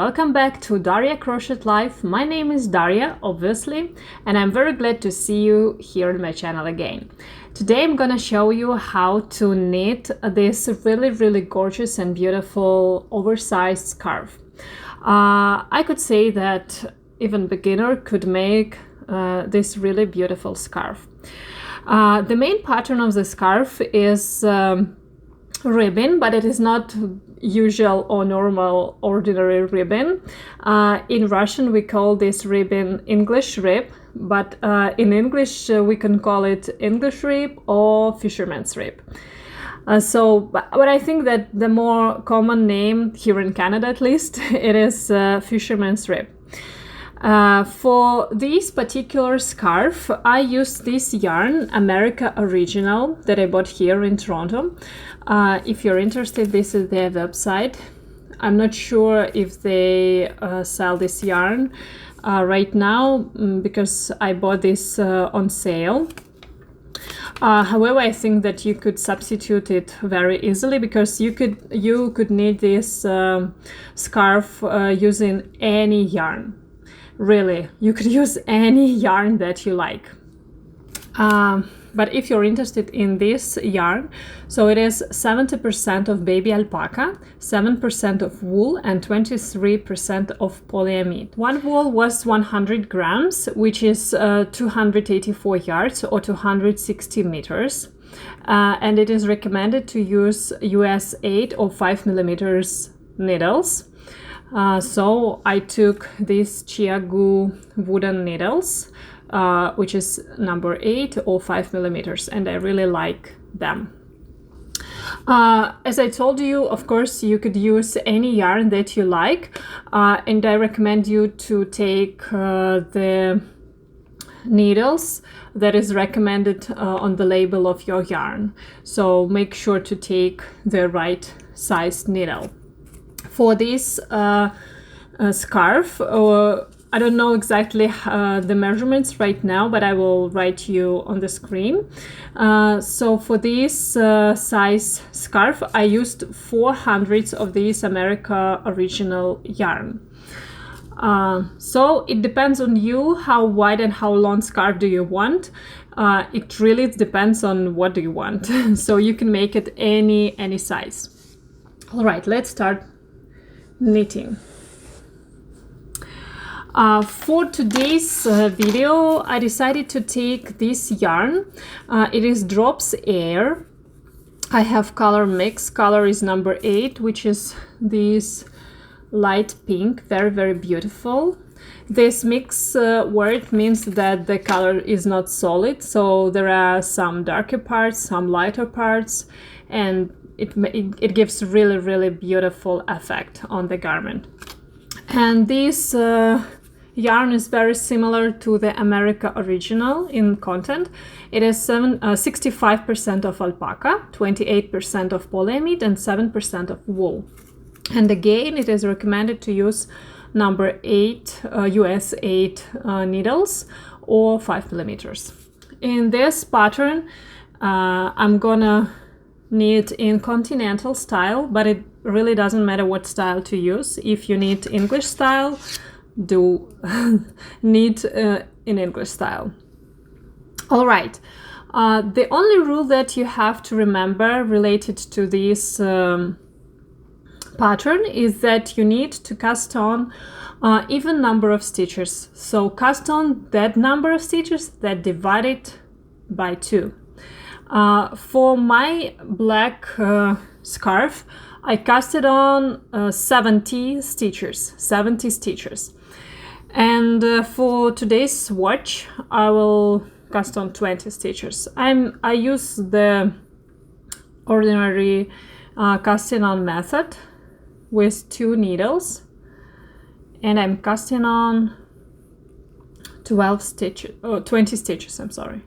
welcome back to DaryaCrochetLife. My name is Darya, obviously, and I'm very glad to see you here on my channel again. Today I'm gonna show you how to knit this really gorgeous and beautiful oversized scarf. I could say that even beginner could make this really beautiful scarf. The main pattern of the scarf is ribbon, but it is not usual or normal ordinary ribbon. In Russian we call this ribbon English rib, but in English we can call it English rib or fisherman's rib. But I think that the more common name here in Canada, at least, it is fisherman's rib. For this particular scarf, I used this yarn, America Original, that I bought here in Toronto. If you're interested, this is their website. I'm not sure if they sell this yarn right now because I bought this on sale. However, I think that you could substitute it very easily because you could knit this scarf using any yarn. Really, you could use any yarn that you like. But if you're interested in this yarn, so it is 70% of baby alpaca, 7% of wool, and 23% of polyamide. One wool was 100 grams, which is 284 yards or 260 meters. And it is recommended to use US 8 or 5 millimeters needles. So I took these Chiagu wooden needles, which is number 8 or 5 millimeters, and I really like them. As I told you, of course, you could use any yarn that you like, and I recommend you to take the needles that is recommended on the label of your yarn. So make sure to take the right size needle. For this scarf, I don't know exactly the measurements right now, but I will write you on the screen. So for this size scarf, I used 400 of this America Original yarn. So it depends on you how wide and how long scarf do you want. It really depends on what do you want. So you can make it any size. All right, let's start knitting. For today's video, I decided to take this yarn. It is Drops Air. I have color mix. Color is number 8, which is this light pink, very beautiful. This mix word means that the color is not solid, so there are some darker parts, some lighter parts, and it gives really beautiful effect on the garment. And this yarn is very similar to the America Original in content. It is 65% of alpaca, 28% of polyamide, and 7% of wool. And again, it is recommended to use number 8 US 8 needles or 5 millimeters. In this pattern, I'm gonna knit in continental style, but it really doesn't matter what style to use. If you knit English style, do knit in English style. All right. The only rule that you have to remember related to this pattern is that you need to cast on even number of stitches. So cast on that number of stitches that divided by 2. For my black scarf, I casted on 70 stitches. And for today's swatch, I will cast on 20 stitches. I use the ordinary casting on method with 2 needles, and I'm casting on 20 stitches, I'm sorry.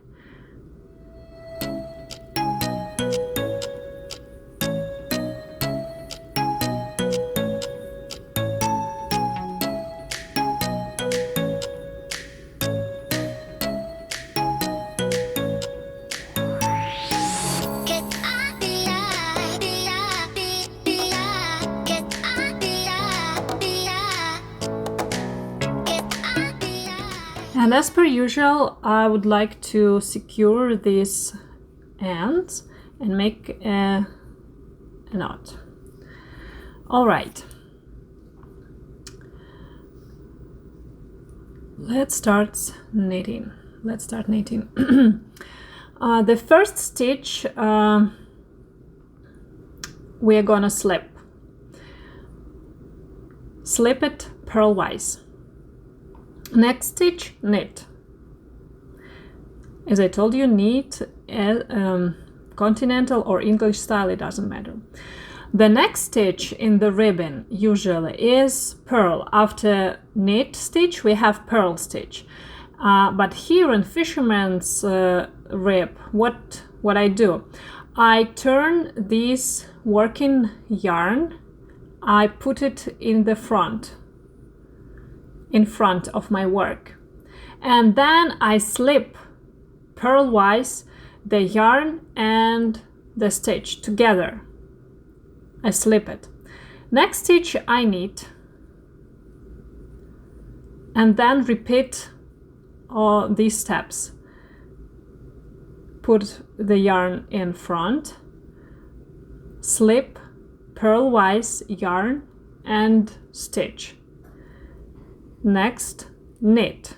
And as per usual, I would like to secure these ends and make a knot. All right. Let's start knitting. The first stitch we are gonna slip it purlwise. Next stitch, knit. As I told you, knit continental or English style, it doesn't matter. The next stitch in the ribbon usually is purl. After knit stitch we have purl stitch, but here in Fisherman's Rib, what I do, I turn this working yarn, I put it in the front, in front of my work, and then I slip purlwise the yarn and the stitch together. I slip it. Next stitch I knit, and then repeat all these steps. Put the yarn in front, slip purlwise yarn and stitch. Next, knit.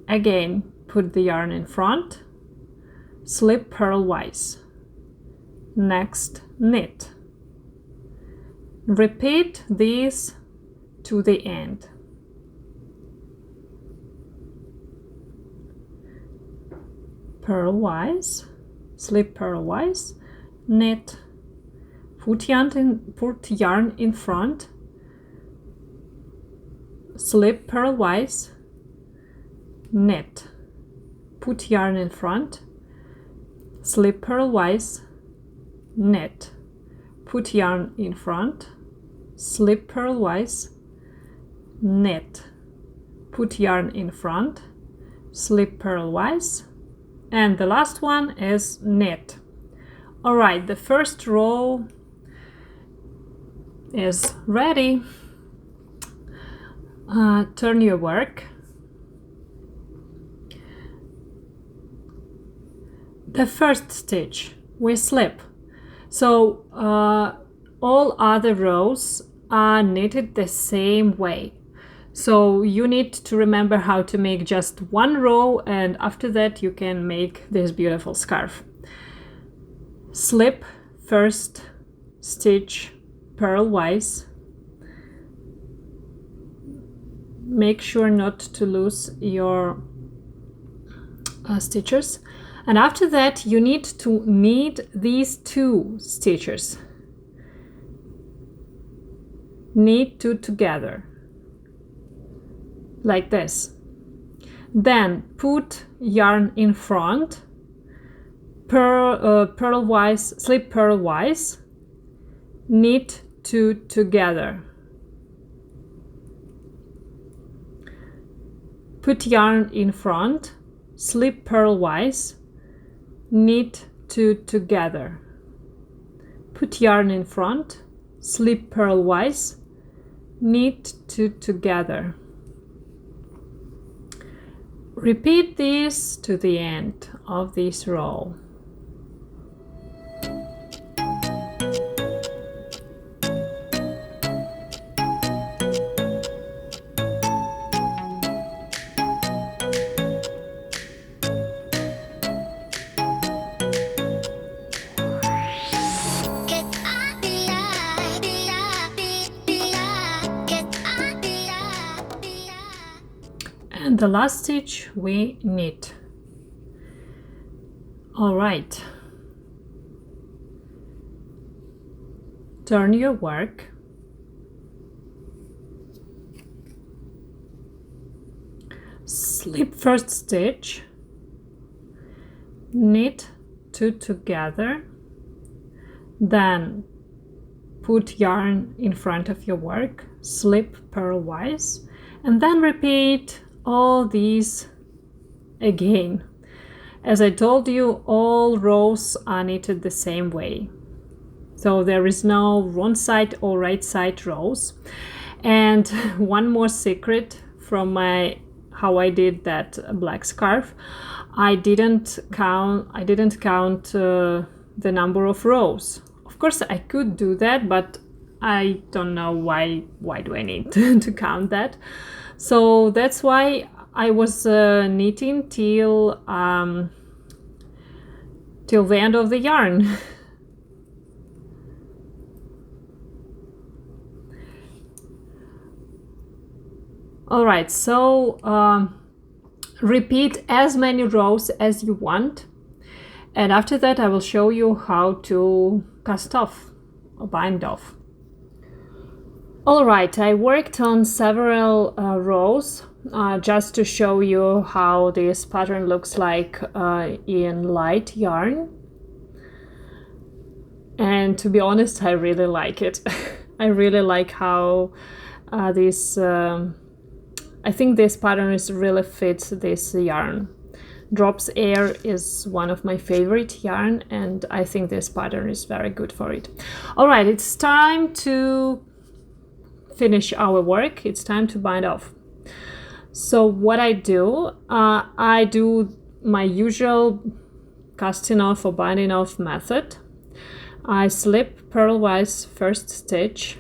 Again, put the yarn in front, slip purlwise. Next, knit. Repeat this to the end. Purlwise, slip purlwise, knit, put yarn in front, slip purlwise, knit, put yarn in front, slip purlwise, knit, put yarn in front, slip purlwise, knit, put yarn in front, slip purlwise, and the last one is knit. All right, the first row is ready. Turn your work. The first stitch we slip, so all other rows are knitted the same way. So you need to remember how to make just one row, and after that you can make this beautiful scarf. Slip first stitch purlwise. Make sure not to lose your stitches. And after that you need to knit these two stitches. Knit two together, like this. Then put yarn in front, purlwise, slip purlwise, knit two together. Put yarn in front, slip purlwise, knit two together. Put yarn in front, slip purlwise, knit two together. Repeat this to the end of this row. And the last stitch we knit. All right. Turn your work. Slip first stitch, knit two together, then put yarn in front of your work, slip purlwise, and then repeat all these again. As I told you, all rows are knitted the same way, so there is no wrong side or right side rows. And one more secret from my how I did that black scarf, I didn't count the number of rows. Of course I could do that, but I don't know why do I need to count that. So that's why I was knitting till the end of the yarn. All right, so repeat as many rows as you want, and after that I will show you how to cast off or bind off. All right, I worked on several rows just to show you how this pattern looks like in light yarn, and to be honest, I really like it. I really like how this I think this pattern really fits this yarn. Drops Air is one of my favorite yarn, and I think this pattern is very good for it. All right, it's time to finish our work. It's time to bind off. So what I do my usual casting off or binding off method. I slip purlwise first stitch,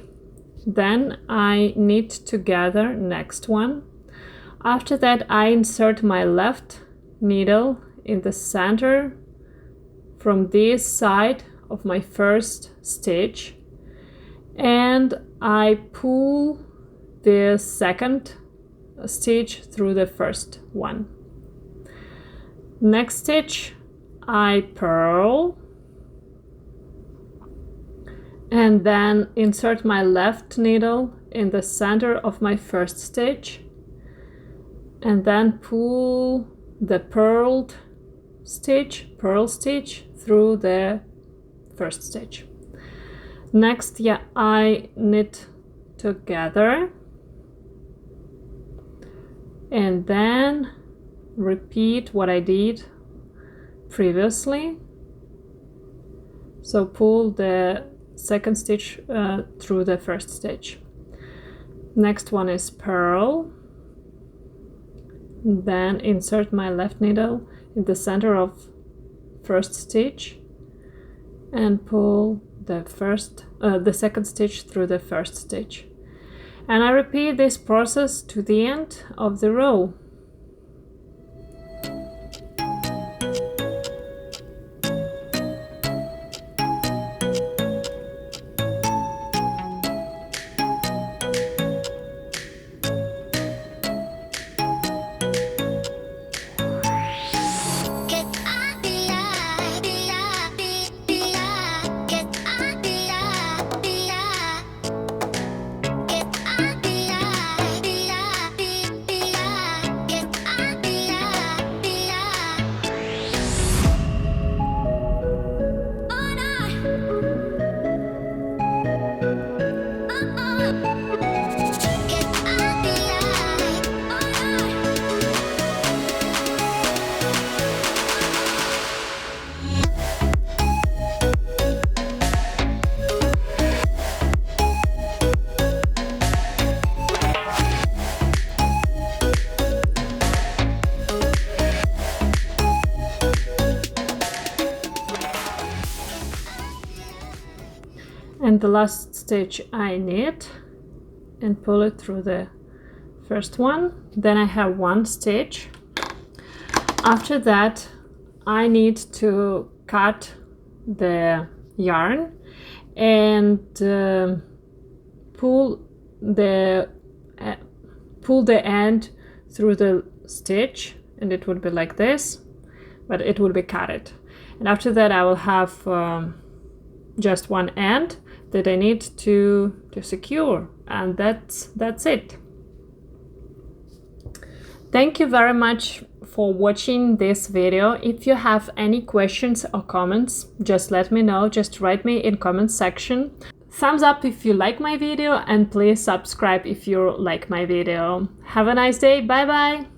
then I knit together next one. After that I insert my left needle in the center from this side of my first stitch, and I pull the second stitch through the first one. Next stitch I purl, and then insert my left needle in the center of my first stitch, and then pull the pearl stitch through the first stitch. Next, I knit together, and then repeat what I did previously. So pull the second stitch through the first stitch. Next one is purl, then insert my left needle in the center of first stitch and pull the second stitch through the first stitch, and I repeat this process to the end of the row. And the last stitch I knit and pull it through the first one. Then I have one stitch. After that I need to cut the yarn and pull the end through the stitch, and it would be like this, but it will be cutted. And after that I will have just one end that I need to secure, and that's it. Thank you very much for watching this video. If you have any questions or comments, just let me know. Just write me in comment section. Thumbs up if you like my video, and please subscribe if you like my video. Have a nice day. Bye bye.